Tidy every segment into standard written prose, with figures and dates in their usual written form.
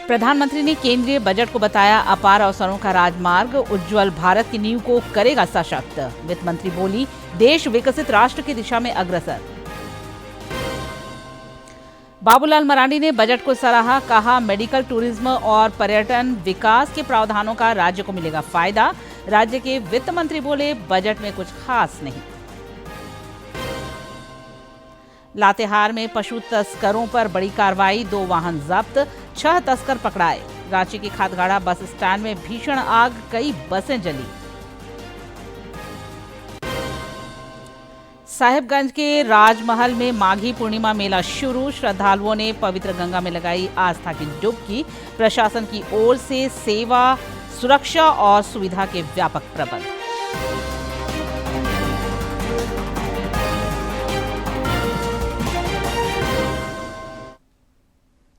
प्रधानमंत्री ने केंद्रीय बजट को बताया अपार अवसरों का राजमार्ग, उज्जवल भारत की नींव को करेगा सशक्त। वित्त मंत्री बोली, देश विकसित राष्ट्र की दिशा में अग्रसर। बाबूलाल मरांडी ने बजट को सराहा, कहा मेडिकल, टूरिज्म और पर्यटन विकास के प्रावधानों का राज्य को मिलेगा फायदा। राज्य के वित्त मंत्री बोले, बजट में कुछ खास नहीं। लातेहार में पशु तस्करों पर बड़ी कार्रवाई, 2 वाहन जब्त, 6 तस्कर पकड़ाए। रांची के खादगाड़ा बस स्टैंड में भीषण आग, कई बसें जली। साहिबगंज के राजमहल में माघी पूर्णिमा मेला शुरू, श्रद्धालुओं ने पवित्र गंगा में लगाई आस्था की डुबकी। प्रशासन की ओर से सेवा, सुरक्षा और सुविधा के व्यापक प्रबंध।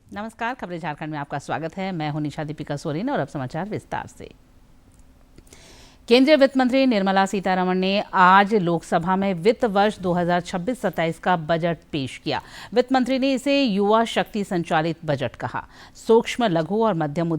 नमस्कार, खबरें झारखंड में आपका स्वागत है। मैं हूं निशा दीपिका सोरेन और अब समाचार विस्तार से। केंद्रीय वित्त मंत्री निर्मला सीतारमण ने आज लोकसभा में वित्त वर्ष 2026-27 का बजट पेश किया। वित्त मंत्री ने इसे युवा शक्ति संचालित बजट कहा। सूक्ष्म, लघु और मध्यम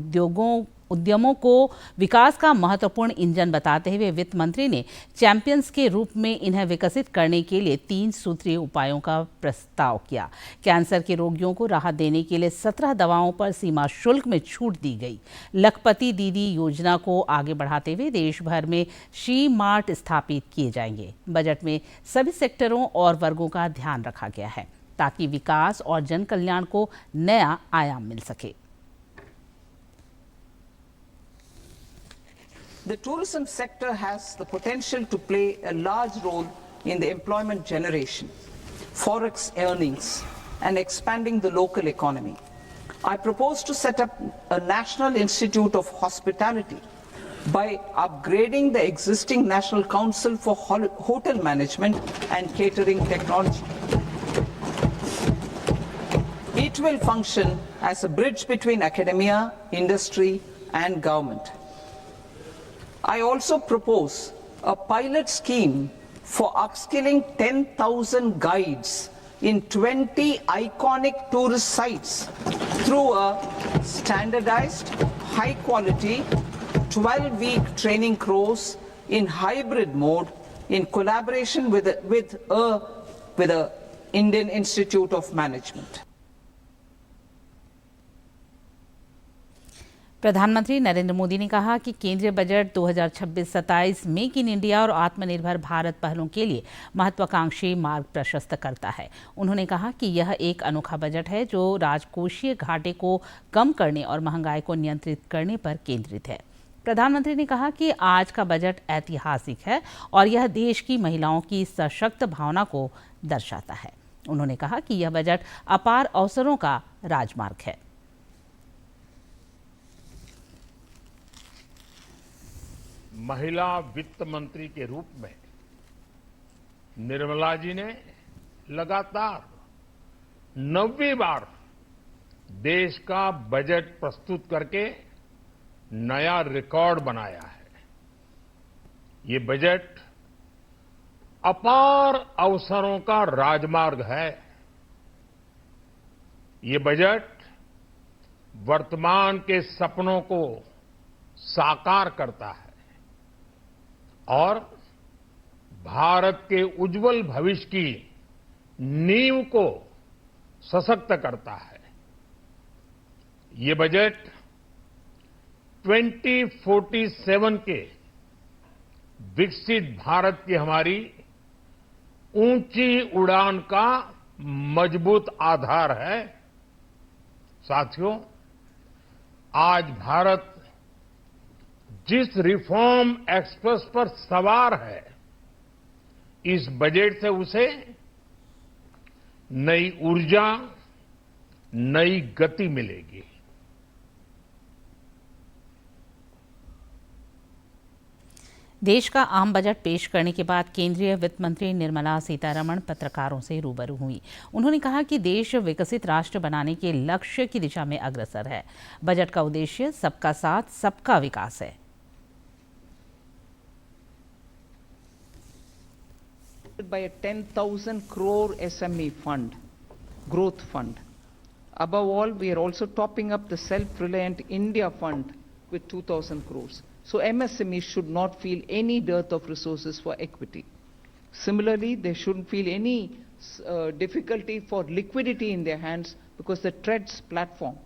उद्यमों को विकास का महत्वपूर्ण इंजन बताते हुए वित्त मंत्री ने चैंपियंस के रूप में इन्हें विकसित करने के लिए 3 सूत्रीय उपायों का प्रस्ताव किया। कैंसर के रोगियों को राहत देने के लिए 17 दवाओं पर सीमा शुल्क में छूट दी गई। लखपति दीदी योजना को आगे बढ़ाते हुए देश भर में शी मार्ट स्थापित किए जाएंगे। बजट में सभी सेक्टरों और वर्गों का ध्यान रखा गया है ताकि विकास और जन कल्याण को नया आयाम मिल सके। The tourism sector has the potential to play a large role in the employment generation, forex earnings, and expanding the local economy. I propose to set up a National Institute of Hospitality by upgrading the existing National Council for Hotel Management and Catering Technology. It will function as a bridge between academia, industry, and government. I also propose a pilot scheme for upskilling 10,000 guides in 20 iconic tourist sites through a standardized, high-quality, 12-week training course in hybrid mode in collaboration with the Indian Institute of Management. प्रधानमंत्री नरेंद्र मोदी ने कहा कि केंद्रीय budget 2026-27 make in India और आत्मनिर्भर भारत पहलों के लिए महत्वाकांक्षी मार्ग प्रशस्त करता है। उन्होंने कहा कि यह एक अनोखा बजट है जो राजकोषीय घाटे को कम करने और महंगाई को नियंत्रित करने पर केंद्रित है। प्रधानमंत्री ने कहा कि आज का बजट ऐतिहासिक है और यह देश की महिलाओं की सशक्त भावना को दर्शाता है। उन्होंने कहा कि यह बजट अपार अवसरों का राजमार्ग है। महिला वित्त मंत्री के रूप में निर्मला जी ने लगातार 9वीं बार देश का बजट प्रस्तुत करके नया रिकॉर्ड बनाया है। ये बजट अपार अवसरों का राजमार्ग है। ये बजट वर्तमान के सपनों को साकार करता है और भारत के उज्जवल भविष्य की नींव को सशक्त करता है। ये बजट 2047 के विकसित भारत की हमारी ऊंची उड़ान का मजबूत आधार है। साथियों, आज भारत जिस रिफॉर्म एक्सप्रेस पर सवार है, इस बजट से उसे नई ऊर्जा, नई गति मिलेगी। देश का आम बजट पेश करने के बाद केंद्रीय वित्त मंत्री निर्मला सीतारमण पत्रकारों से रूबरू हुई। उन्होंने कहा कि देश विकसित राष्ट्र बनाने के लक्ष्य की दिशा में अग्रसर है। बजट का उद्देश्य सबका साथ, सबका विकास है। By a 10,000 crore SME fund, growth fund. Above all, we are also topping up the Self-Reliant India Fund with 2,000 crores. So MSMEs should not feel any dearth of resources for equity. Similarly, they shouldn't feel any difficulty for liquidity in their hands, because the TREADS platform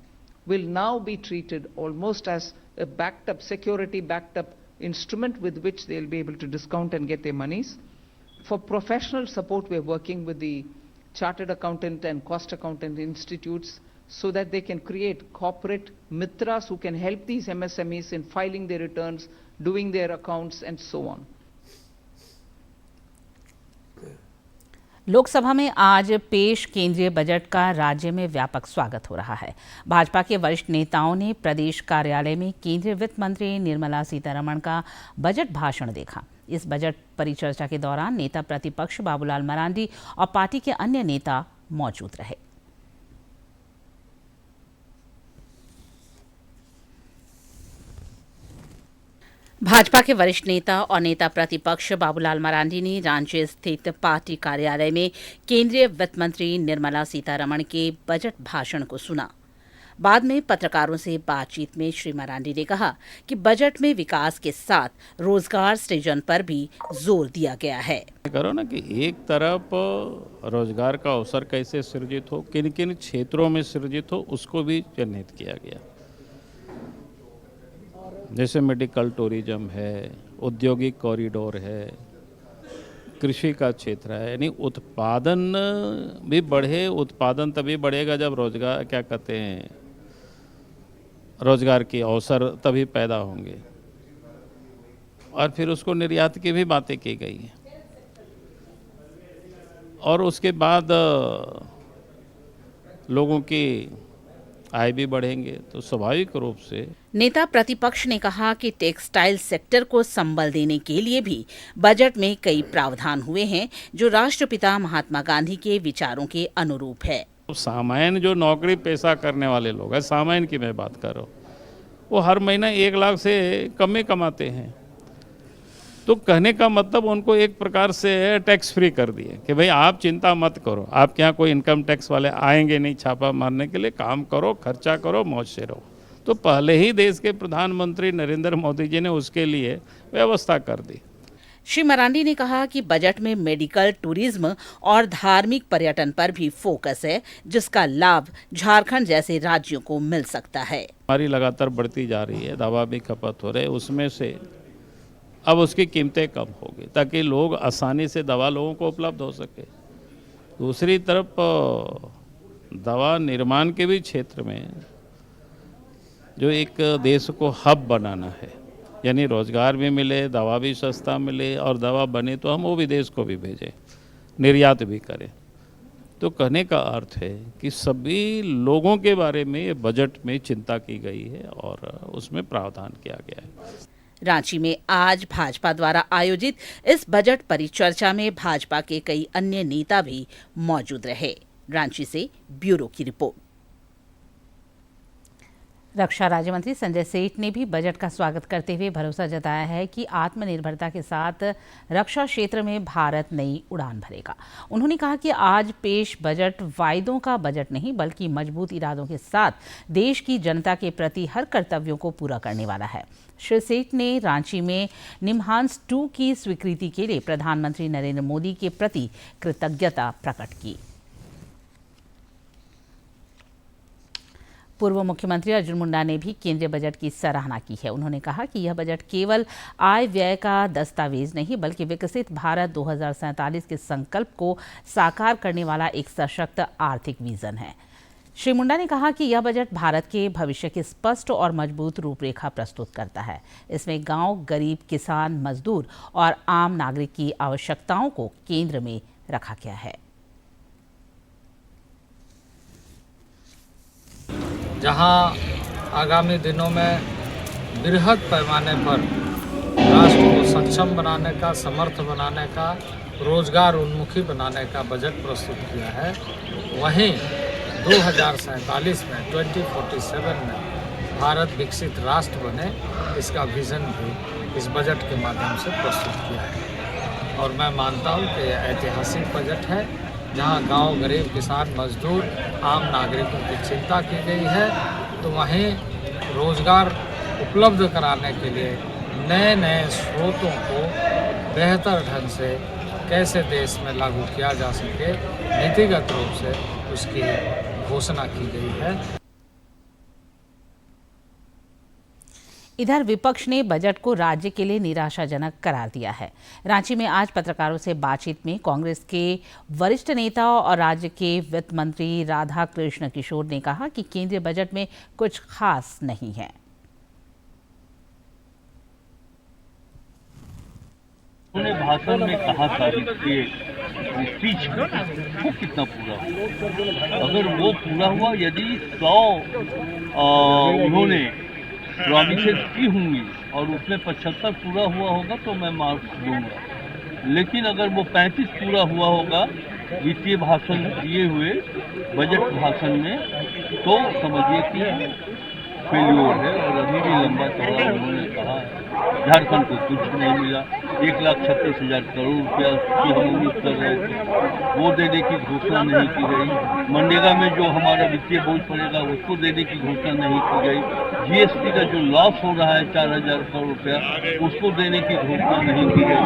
will now be treated almost as a backed up, security backed up instrument with which they'll be able to discount and get their monies. For professional support, we're working with the Chartered Accountant and Cost Accountant Institutes so that they can create corporate mitras who can help these MSMEs in filing their returns, doing their accounts, and so on. Lok Sabha में आज पेश केंद्रीय budget का राज्य में व्यापक स्वागत हो रहा है। भाजपा के वरिष्ठ नेताओं ने प्रदेश कार्यालय में केंद्रीय वित्त मंत्री निर्मला सीतारमण का बजट भाषण देखा। इस बजट परिचर्चा के दौरान नेता प्रतिपक्ष बाबूलाल मरांडी और पार्टी के अन्य नेता मौजूद रहे। भाजपा के वरिष्ठ नेता और नेता प्रतिपक्ष बाबूलाल मरांडी ने रांची स्थित पार्टी कार्यालय में केंद्रीय वित्त मंत्री निर्मला सीतारमण के बजट भाषण को सुना। बाद में पत्रकारों से बातचीत में श्री मरांडी ने कहा कि बजट में विकास के साथ रोजगार सृजन पर भी जोर दिया गया है। करो ना कि एक तरफ रोजगार का अवसर कैसे सृजित हो, किन किन क्षेत्रों में सृजित हो, उसको भी चिन्हित किया गया। जैसे मेडिकल टूरिज्म है, औद्योगिक कॉरिडोर है, कृषि का क्षेत्र है, यानी उत्पादन भी बढ़े। उत्पादन तभी बढ़ेगा जब रोजगार, क्या कहते हैं, रोजगार के अवसर तभी पैदा होंगे। और फिर उसको निर्यात की भी बातें की गई हैं। और उसके बाद लोगों की आय भी बढ़ेंगे, तो स्वाभाविक रूप से। नेता प्रतिपक्ष ने कहा कि टेक्सटाइल सेक्टर को संबल देने के लिए भी बजट में कई प्रावधान हुए हैं जो राष्ट्रपिता महात्मा गांधी के विचारों के अनुरूप है। सामान्य जो नौकरी पेशा करने वाले लोग हैं, सामान्य की मैं बात कर रहा हूँ, वो हर महीना 1 लाख से कम में कमाते हैं। तो कहने का मतलब उनको एक प्रकार से टैक्स फ्री कर दिए कि भाई आप चिंता मत करो, आपके यहाँ कोई इनकम टैक्स वाले आएंगे नहीं छापा मारने के लिए, काम करो, खर्चा करो, मौज से रहो। तो पहले ही देश के प्रधानमंत्री नरेंद्र मोदी जी ने उसके लिए व्यवस्था कर दी। श्री मरांडी ने कहा कि बजट में मेडिकल टूरिज्म और धार्मिक पर्यटन पर भी फोकस है, जिसका लाभ झारखंड जैसे राज्यों को मिल सकता है। हमारी लगातार बढ़ती जा रही है, दवा भी खपत हो रहे, उसमें से अब उसकी कीमतें कम होगी ताकि लोग आसानी से दवा लोगों को उपलब्ध हो सके। दूसरी तरफ दवा निर्माण के भी क्षेत्र में जो एक देश को हब बनाना है, यानी रोजगार भी मिले, दवा भी सस्ता मिले, और दवा बने तो हम वो विदेश को भी भेजें, निर्यात भी करें। तो कहने का अर्थ है कि सभी लोगों के बारे में ये बजट में चिंता की गई है और उसमें प्रावधान किया गया है। रांची में आज भाजपा द्वारा आयोजित इस बजट परिचर्चा में भाजपा के कई अन्य नेता भी मौजूद रहे। रांची से ब्यूरो की रिपोर्ट। रक्षा राज्य मंत्री संजय सेठ ने भी बजट का स्वागत करते हुए भरोसा जताया है कि आत्मनिर्भरता के साथ रक्षा क्षेत्र में भारत नई उड़ान भरेगा। उन्होंने कहा कि आज पेश बजट वायदों का बजट नहीं, बल्कि मजबूत इरादों के साथ देश की जनता के प्रति हर कर्तव्यों को पूरा करने वाला है। श्री सेठ ने रांची में निम्हांस 2 की स्वीकृति के लिए प्रधानमंत्री नरेंद्र मोदी के प्रति कृतज्ञता प्रकट की। पूर्व मुख्यमंत्री अर्जुन मुंडा ने भी केंद्रीय बजट की सराहना की है। उन्होंने कहा कि यह बजट केवल आय व्यय का दस्तावेज नहीं, बल्कि विकसित भारत 2047 के संकल्प को साकार करने वाला एक सशक्त आर्थिक विजन है। श्री मुंडा ने कहा कि यह बजट भारत के भविष्य की स्पष्ट और मजबूत रूपरेखा प्रस्तुत करता है। इसमें गांव, गरीब, किसान, मजदूर और आम नागरिक की आवश्यकताओं को केंद्र में रखा गया है। जहां आगामी दिनों में बृहद पैमाने पर राष्ट्र को सक्षम बनाने का, समर्थ बनाने का, रोजगार उन्मुखी बनाने का बजट प्रस्तुत किया है, वहीं 2047 में 2047 में भारत विकसित राष्ट्र बने, इसका विजन भी इस बजट के माध्यम से प्रस्तुत किया है। और मैं मानता हूं कि ऐतिहासिक बजट है जहां गांव, गरीब, किसान, मजदूर, आम नागरिकों की चिंता की गई है, तो वहीं रोजगार उपलब्ध कराने के लिए नए नए स्रोतों को बेहतर ढंग से कैसे देश में लागू किया जा सके, नीतिगत रूप से उसकी घोषणा की गई है। इधर विपक्ष ने बजट को राज्य के लिए निराशाजनक करार दिया है। रांची में आज पत्रकारों से बातचीत में कांग्रेस के वरिष्ठ नेता और राज्य के वित्त मंत्री राधा कृष्ण किशोर ने कहा कि केंद्रीय बजट में कुछ खास नहीं है। उन्होंने भाषण में कहा था स्पीच वो कितना पूरा हुआ, अगर वो पूरा हुआ, यदि 100 उन्होंने प्रॉमिसेस की होंगी और उसमें 75 पूरा हुआ होगा तो मैं मार्क्स दूंगा, लेकिन अगर वो 35 पूरा हुआ होगा वित्तीय भाषण दिए हुए बजट भाषण में, तो समझिए कि फेल्योर है। और अभी भी लंबा चौड़ा उन्होंने कहा है झारखंड को कुछ नहीं मिला, 1,36,000 करोड़ रुपया की हम उम्मीद कर रहे थे, वो देने की घोषणा नहीं की गई। मनरेगा में जो हमारा वित्तीय बोझ पड़ेगा उसको देने की घोषणा नहीं की गई। जीएसटी का जो लॉस हो रहा है 4,000 करोड़ रुपया, उसको देने की घोषणा नहीं की गई।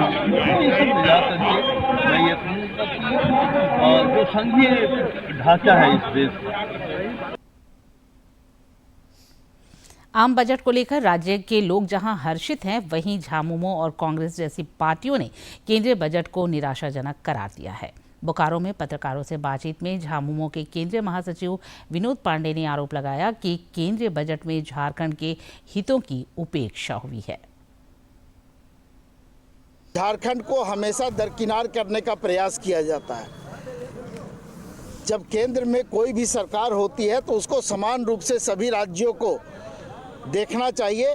ये सब मिला करके मैं ये कहूँगा कि जो संघीय ढांचा है इस देश का, आम बजट को लेकर राज्य के लोग जहां हर्षित हैं, वहीं झामुमो और कांग्रेस जैसी पार्टियों ने केंद्रीय बजट को निराशाजनक करार दिया है। बोकारो में पत्रकारों से बातचीत में झामुमो के केंद्रीय महासचिव विनोद पांडे ने आरोप लगाया कि केंद्रीय बजट में झारखंड के हितों की उपेक्षा हुई है। झारखंड को हमेशा दरकिनार करने का प्रयास किया जाता है। जब केंद्र में कोई भी सरकार होती है तो उसको समान रूप से सभी राज्यों को देखना चाहिए,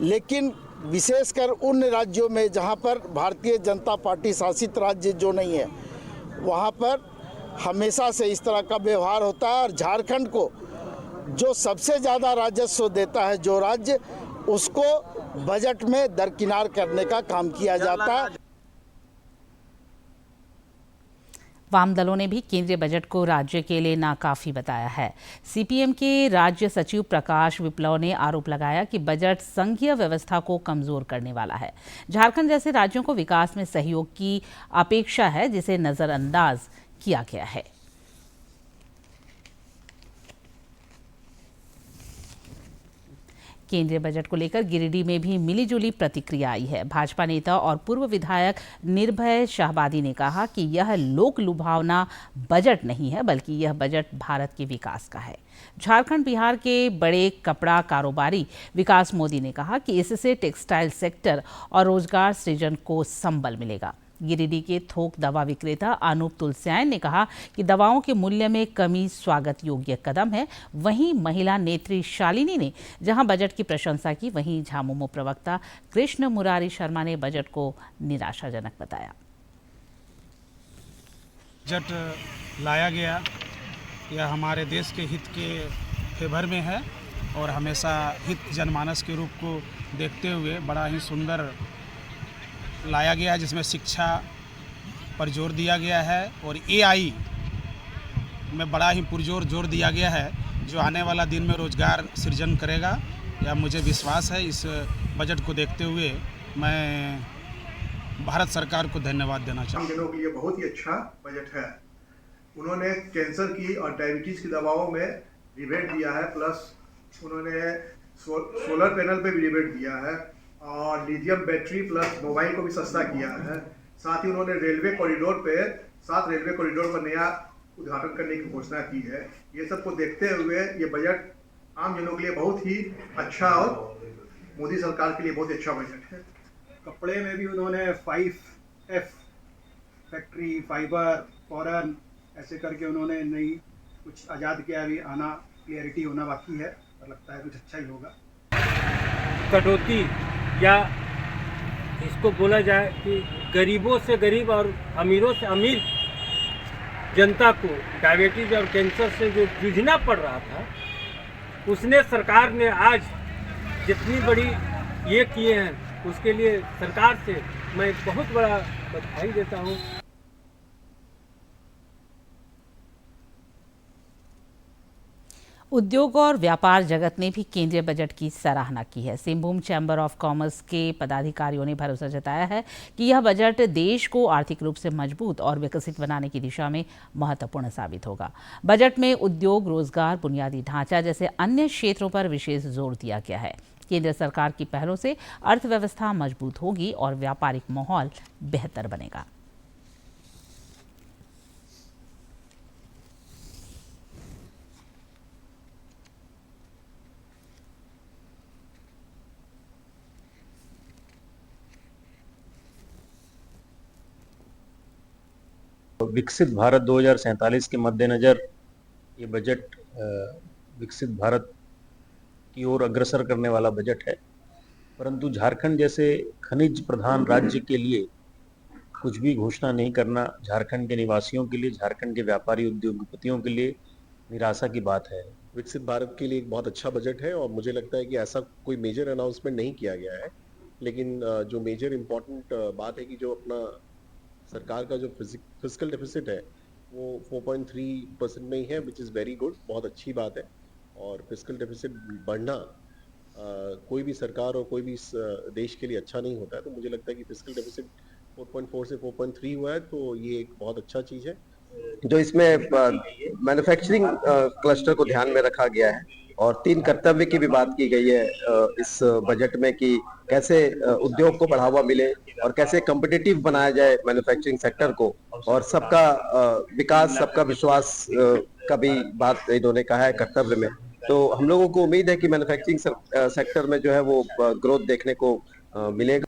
लेकिन विशेषकर उन राज्यों में जहां पर भारतीय जनता पार्टी शासित राज्य जो नहीं है, वहां पर हमेशा से इस तरह का व्यवहार होता है। और झारखंड को जो सबसे ज़्यादा राजस्व देता है जो राज्य, उसको बजट में दरकिनार करने का काम किया जाता है। वाम दलों ने भी केंद्रीय बजट को राज्य के लिए नाकाफी बताया है। सीपीएम के राज्य सचिव प्रकाश विप्लव ने आरोप लगाया कि बजट संघीय व्यवस्था को कमजोर करने वाला है। झारखंड जैसे राज्यों को विकास में सहयोग की अपेक्षा है, जिसे नजरअंदाज किया गया है। केंद्रीय बजट को लेकर गिरिडीह में भी मिलीजुली प्रतिक्रिया आई है। भाजपा नेता और पूर्व विधायक निर्भय शाहबादी ने कहा कि यह लोक लुभावना बजट नहीं है, बल्कि यह बजट भारत के विकास का है। झारखंड बिहार के बड़े कपड़ा कारोबारी विकास मोदी ने कहा कि इससे टेक्सटाइल सेक्टर और रोजगार सृजन को संबल मिलेगा। गिरिडीह के थोक दवा विक्रेता अनूप तुलसियान ने कहा कि दवाओं के मूल्य में कमी स्वागत योग्य कदम है। वहीं महिला नेत्री शालिनी ने जहां बजट की प्रशंसा की, वहीं झामुमो प्रवक्ता कृष्ण मुरारी शर्मा ने बजट को निराशाजनक बताया। बजट लाया गया यह हमारे देश के हित के फेवर में है और हमेशा हित जनमानस के रूप को देखते हुए बड़ा ही सुंदर लाया गया है, जिसमें शिक्षा पर जोर दिया गया है और एआई में बड़ा ही पुरजोर जोर दिया गया है, जो आने वाला दिन में रोजगार सृजन करेगा। यह मुझे विश्वास है। इस बजट को देखते हुए मैं भारत सरकार को धन्यवाद देना चाहूँगा। दिनों के लिए बहुत ही अच्छा बजट है। उन्होंने कैंसर की और डायबिटीज़ की दवाओं में रिबेट दिया है, प्लस उन्होंने सोलर पैनल पे भी रिबेट दिया है और लिथियम बैटरी प्लस मोबाइल को भी सस्ता किया है। साथ ही उन्होंने रेलवे कॉरिडोर पे 7 रेलवे कॉरिडोर पर नया उद्घाटन करने की घोषणा की है। ये सब को देखते हुए ये बजट आम जनों के लिए बहुत ही अच्छा और मोदी सरकार के लिए बहुत अच्छा बजट है। कपड़े में भी उन्होंने 5F फैक्ट्री, फाइबर, फॉरन ऐसे करके उन्होंने नई कुछ आज़ाद किया, अभी आना क्लियरिटी होना बाकी है, और लगता है कुछ अच्छा ही होगा। कटौती या इसको बोला जाए कि गरीबों से गरीब और अमीरों से अमीर जनता को डायबिटीज और कैंसर से जो जूझना पड़ रहा था, उसने सरकार ने आज जितनी बड़ी ये किए हैं, उसके लिए सरकार से मैं बहुत बड़ा बधाई देता हूँ। उद्योग और व्यापार जगत ने भी केंद्रीय बजट की सराहना की है। सिंहभूम चैम्बर ऑफ कॉमर्स के पदाधिकारियों ने भरोसा जताया है कि यह बजट देश को आर्थिक रूप से मजबूत और विकसित बनाने की दिशा में महत्वपूर्ण साबित होगा। बजट में उद्योग, रोजगार, बुनियादी ढांचा जैसे अन्य क्षेत्रों पर विशेष जोर दिया गया है। केंद्र सरकार की पहलों से अर्थव्यवस्था मजबूत होगी और व्यापारिक माहौल बेहतर बनेगा। विकसित भारत 2047 के मद्देनज़र ये बजट विकसित भारत की ओर अग्रसर करने वाला बजट है, परंतु झारखंड जैसे खनिज प्रधान राज्य के लिए कुछ भी घोषणा नहीं करना झारखंड के निवासियों के लिए, झारखंड के व्यापारी उद्योगपतियों के लिए निराशा की बात है। विकसित भारत के लिए एक बहुत अच्छा बजट है और मुझे लगता है कि ऐसा कोई मेजर अनाउंसमेंट नहीं किया गया है, लेकिन जो मेजर इम्पोर्टेंट बात है कि जो अपना सरकार का जो फिजिकल डेफिसिट है वो 4.3% में ही है, विच इज़ वेरी गुड, बहुत अच्छी बात है। और फिजिकल डेफिसिट बढ़ना कोई भी सरकार और कोई भी देश के लिए अच्छा नहीं होता है, तो मुझे लगता है कि फिजिकल डेफिसिट 4.4 से 4.3 हुआ है, तो ये एक बहुत अच्छा चीज़ है। जो इसमें मैन्युफैक्चरिंग क्लस्टर को ध्यान में रखा गया है और 3 कर्तव्य की भी बात की गई है इस बजट में कि कैसे उद्योग को बढ़ावा मिले और कैसे कॉम्पिटिटिव बनाया जाए मैन्युफैक्चरिंग सेक्टर को, और सबका विकास, सबका विश्वास का भी बात इन्होंने कहा है कर्तव्य में। तो हम लोगों को उम्मीद है कि मैन्युफैक्चरिंग सेक्टर में जो है वो ग्रोथ देखने को मिलेगा।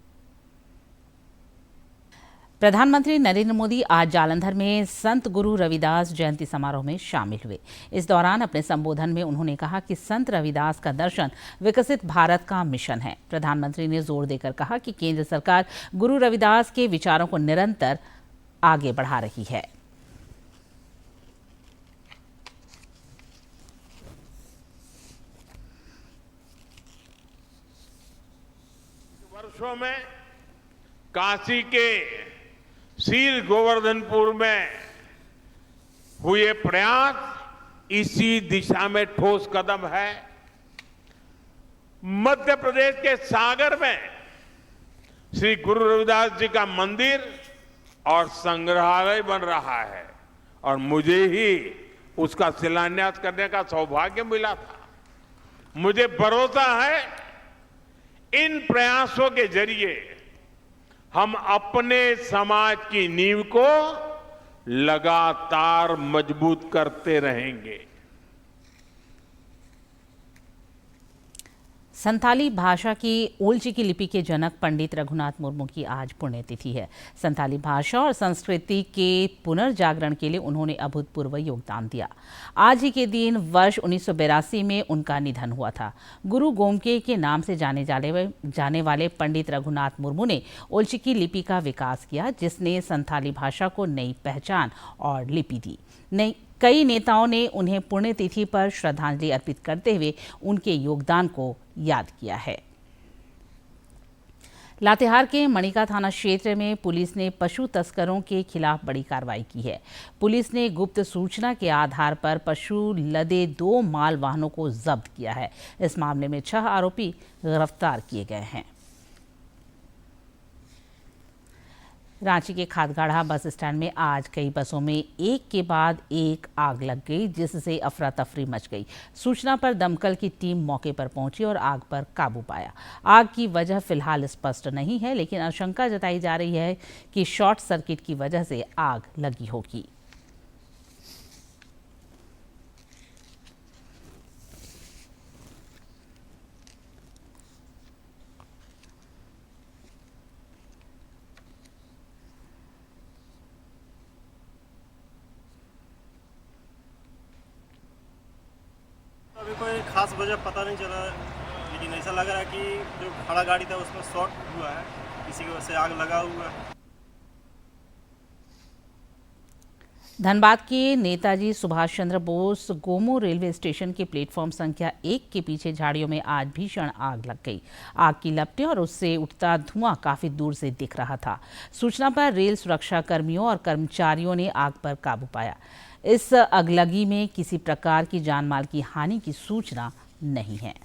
प्रधानमंत्री नरेंद्र मोदी आज जालंधर में संत गुरु रविदास जयंती समारोह में शामिल हुए। इस दौरान अपने संबोधन में उन्होंने कहा कि संत रविदास का दर्शन विकसित भारत का मिशन है। प्रधानमंत्री ने जोर देकर कहा कि केंद्र सरकार गुरु रविदास के विचारों को निरंतर आगे बढ़ा रही है। वर्षों में काशी के श्री गोवर्धनपुर में हुए प्रयास इसी दिशा में ठोस कदम है। मध्य प्रदेश के सागर में श्री गुरु रविदास जी का मंदिर और संग्रहालय बन रहा है और मुझे ही उसका शिलान्यास करने का सौभाग्य मिला था। मुझे भरोसा है इन प्रयासों के जरिए हम अपने समाज की नींव को लगातार मजबूत करते रहेंगे। संथाली भाषा की ओल्ची की लिपि के जनक पंडित रघुनाथ मुर्मू की आज पुण्यतिथि है। संथाली भाषा और संस्कृति के पुनर्जागरण के लिए उन्होंने अभूतपूर्व योगदान दिया। आज ही के दिन वर्ष 1982 में उनका निधन हुआ था। गुरु गोमके के नाम से जाने वाले पंडित रघुनाथ मुर्मू ने ओल्ची की लिपि का विकास किया, जिसने संथाली भाषा को नई पहचान और लिपि दी। कई नेताओं ने उन्हें पुण्यतिथि पर श्रद्धांजलि अर्पित करते हुए उनके योगदान को याद किया है। लातेहार के मणिका थाना क्षेत्र में पुलिस ने पशु तस्करों के खिलाफ बड़ी कार्रवाई की है। पुलिस ने गुप्त सूचना के आधार पर पशु लदे 2 माल वाहनों को जब्त किया है। इस मामले में 6 आरोपी गिरफ्तार किए गए हैं। रांची के खादगाढ़ा बस स्टैंड में आज कई बसों में एक के बाद एक आग लग गई, जिससे अफरा तफरी मच गई। सूचना पर दमकल की टीम मौके पर पहुंची और आग पर काबू पाया। आग की वजह फिलहाल स्पष्ट नहीं है, लेकिन आशंका जताई जा रही है कि शॉर्ट सर्किट की वजह से आग लगी होगी। अभी कोई खास वजह पता नहीं चला, लेकिन ऐसा लग रहा है कि जो खड़ा गाड़ी था उसमें शॉर्ट हुआ है, इसी की वजह से आग लगा हुआ है। धनबाद के नेताजी सुभाष चंद्र बोस गोमो रेलवे स्टेशन के प्लेटफॉर्म संख्या 1 के पीछे झाड़ियों में आज भीषण आग लग गई। आग की लपटें और उससे उठता धुआं काफी दूर से दिख रहा था। सूचना पर रेल सुरक्षा कर्मियों और कर्मचारियों ने आग पर काबू पाया। इस अगलगी में किसी प्रकार की जानमाल की हानि की सूचना नहीं है।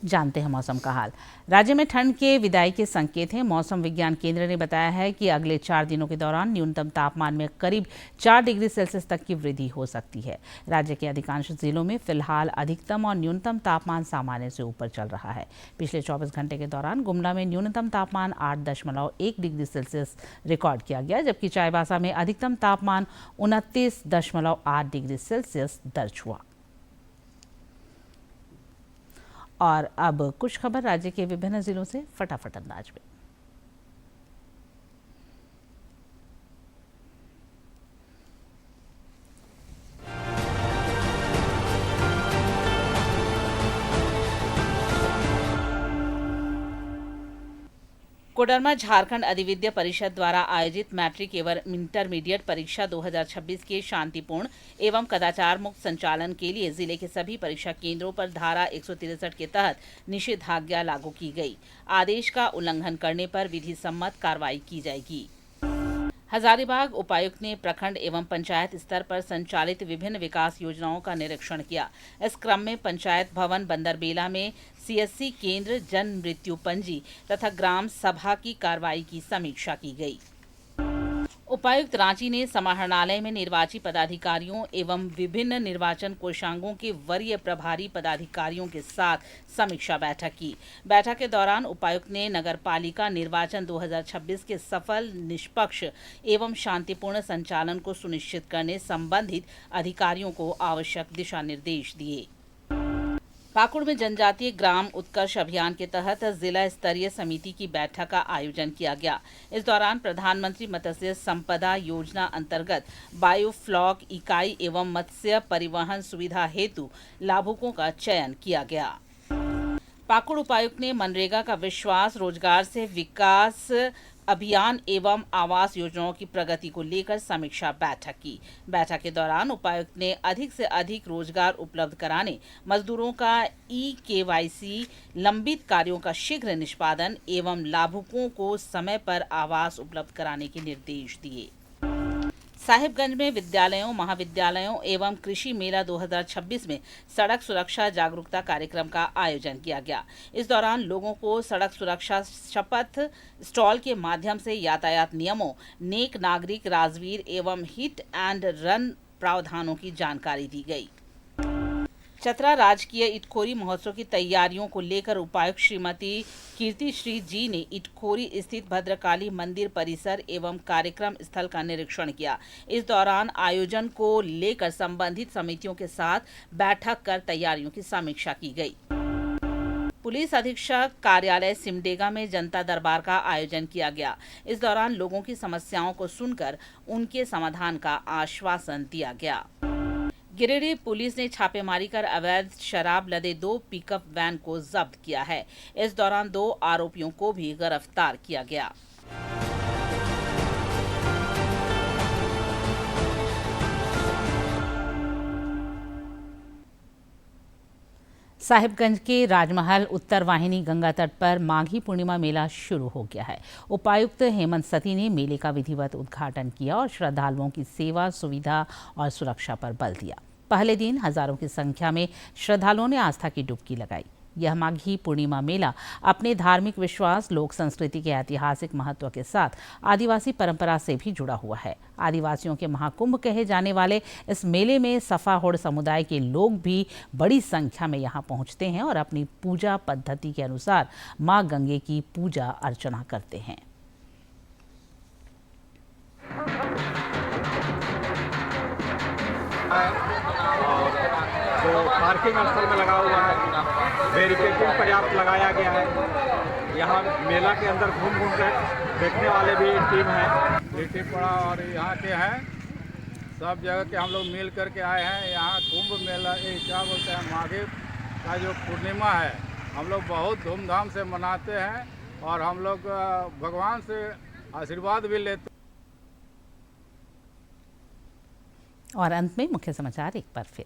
जानते हैं मौसम का हाल। राज्य में ठंड के विदाई के संकेत हैं। मौसम विज्ञान केंद्र ने बताया है कि अगले 4 दिनों के दौरान न्यूनतम तापमान में करीब 4 डिग्री सेल्सियस तक की वृद्धि हो सकती है। राज्य के अधिकांश जिलों में फिलहाल अधिकतम और न्यूनतम तापमान सामान्य से ऊपर चल रहा है। पिछले 24 घंटे के दौरान गुमला में न्यूनतम तापमान 8.1 डिग्री सेल्सियस रिकॉर्ड किया गया, जबकि चाईबासा में अधिकतम तापमान 29.8 डिग्री सेल्सियस दर्ज हुआ। और अब कुछ खबर राज्य के विभिन्न जिलों से फटाफट अंदाज में। कोडरमा झारखंड अधिविद्य परिषद द्वारा आयोजित मैट्रिक एवं इंटरमीडिएट परीक्षा 2026 के शांतिपूर्ण एवं कदाचार मुक्त संचालन के लिए जिले के सभी परीक्षा केंद्रों पर धारा 163 के तहत निषेधाज्ञा लागू की गई। आदेश का उल्लंघन करने पर विधि सम्मत कार्रवाई की जाएगी। हजारीबाग उपायुक्त ने प्रखंड एवं पंचायत स्तर पर संचालित विभिन्न विकास योजनाओं का निरीक्षण किया। इस क्रम में पंचायत भवन बंदरबेला में सीएससी केंद्र, जन मृत्यु पंजी तथा ग्राम सभा की कार्रवाई की समीक्षा की गई। उपायुक्त रांची ने समाहरणालय में निर्वाची पदाधिकारियों एवं विभिन्न निर्वाचन कोषांगों के वरीय प्रभारी पदाधिकारियों के साथ समीक्षा बैठक की। बैठक के दौरान उपायुक्त ने नगरपालिका निर्वाचन 2026 के सफल, निष्पक्ष एवं शांतिपूर्ण संचालन को सुनिश्चित करने संबंधित अधिकारियों को आवश्यक दिशा निर्देश दिए। पाकुड़ में जनजातीय ग्राम उत्कर्ष अभियान के तहत जिला स्तरीय समिति की बैठक का आयोजन किया गया। इस दौरान प्रधानमंत्री मत्स्य संपदा योजना अंतर्गत बायोफ्लॉक इकाई एवं मत्स्य परिवहन सुविधा हेतु लाभुकों का चयन किया गया। पाकुड़ उपायुक्त ने मनरेगा का विश्वास रोजगार से विकास अभियान एवं आवास योजनाओं की प्रगति को लेकर समीक्षा बैठक की। बैठक के दौरान उपायुक्त ने अधिक से अधिक रोजगार उपलब्ध कराने, मजदूरों का ई-केवाईसी, लंबित कार्यों का शीघ्र निष्पादन एवं लाभुकों को समय पर आवास उपलब्ध कराने के निर्देश दिए। साहिबगंज में विद्यालयों, महाविद्यालयों एवं कृषि मेला 2026 में सड़क सुरक्षा जागरूकता कार्यक्रम का आयोजन किया गया। इस दौरान लोगों को सड़क सुरक्षा शपथ स्टॉल के माध्यम से यातायात नियमों, नेक नागरिक राजवीर एवं हिट एंड रन प्रावधानों की जानकारी दी गई। चतरा राजकीय इटखोरी महोत्सव की तैयारियों को लेकर उपायुक्त श्रीमती कीर्ति श्री जी ने इटखोरी स्थित भद्रकाली मंदिर परिसर एवं कार्यक्रम स्थल का निरीक्षण किया। इस दौरान आयोजन को लेकर संबंधित समितियों के साथ बैठक कर तैयारियों की समीक्षा की गई। पुलिस अधीक्षक कार्यालय सिमडेगा में जनता दरबार का आयोजन किया गया। इस दौरान लोगों की समस्याओं को सुनकर उनके समाधान का आश्वासन दिया गया। गिरिडीह पुलिस ने छापेमारी कर अवैध शराब लदे 2 पिकअप वैन को जब्त किया है। इस दौरान 2 आरोपियों को भी गिरफ्तार किया गया। साहिबगंज के राजमहल उत्तर वाहिनी गंगा तट पर माघी पूर्णिमा मेला शुरू हो गया है। उपायुक्त हेमंत सती ने मेले का विधिवत उद्घाटन किया और श्रद्धालुओं की सेवा, सुविधा और सुरक्षा पर बल दिया। पहले दिन हजारों की संख्या में श्रद्धालुओं ने आस्था की डुबकी लगाई। यह माघी पूर्णिमा मेला अपने धार्मिक विश्वास, लोक संस्कृति के ऐतिहासिक महत्व के साथ आदिवासी परंपरा से भी जुड़ा हुआ है। आदिवासियों के महाकुंभ कहे जाने वाले इस मेले में सफाहोड़ समुदाय के लोग भी बड़ी संख्या में यहाँ पहुँचते हैं और अपनी पूजा पद्धति के अनुसार माँ गंगे की पूजा अर्चना करते हैं। जो पार्किंग स्थल में लगा हुआ है, बैरिकेडिंग पर्याप्त लगाया गया है। यहाँ मेला के अंदर घूम घूम के देखने वाले भी टीम है। लिट्टीपड़ा और यहाँ के हैं, सब जगह के हम लोग मिल करके आए हैं। यहाँ कुंभ मेला, ये क्या बोलते हैं, माघी का जो पूर्णिमा है, हम लोग बहुत धूमधाम से मनाते हैं और हम लोग भगवान से आशीर्वाद भी लेते। और अंत में मुख्य समाचार एक बार फिर।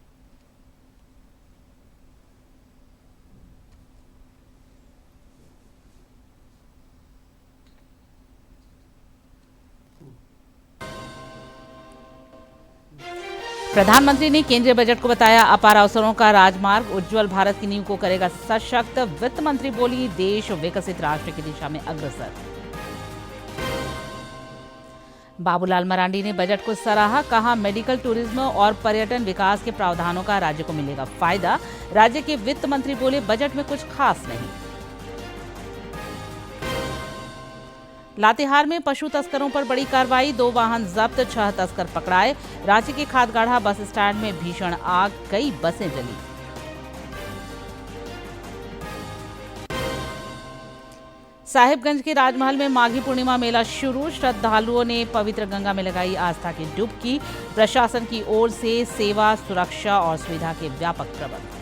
प्रधानमंत्री ने केंद्रीय बजट को बताया अपार अवसरों का राजमार्ग, उज्जवल भारत की नींव को करेगा सशक्त। वित्त मंत्री बोली, देश विकसित राष्ट्र की दिशा में अग्रसर। बाबूलाल मरांडी ने बजट को सराहा, कहा मेडिकल टूरिज्म और पर्यटन विकास के प्रावधानों का राज्य को मिलेगा फायदा। राज्य के वित्त मंत्री बोले, बजट में कुछ खास नहीं। लातेहार में पशु तस्करों पर बड़ी कार्रवाई, 2 वाहन जब्त, 6 तस्कर पकड़ाए। रांची के खादगाढ़ा बस स्टैंड में भीषण आग, कई बसें जली। साहिबगंज के राजमहल में माघी पूर्णिमा मेला शुरू, श्रद्धालुओं ने पवित्र गंगा में लगाई आस्था की डुबकी। प्रशासन की ओर से सेवा, सुरक्षा और सुविधा के व्यापक प्रबंध।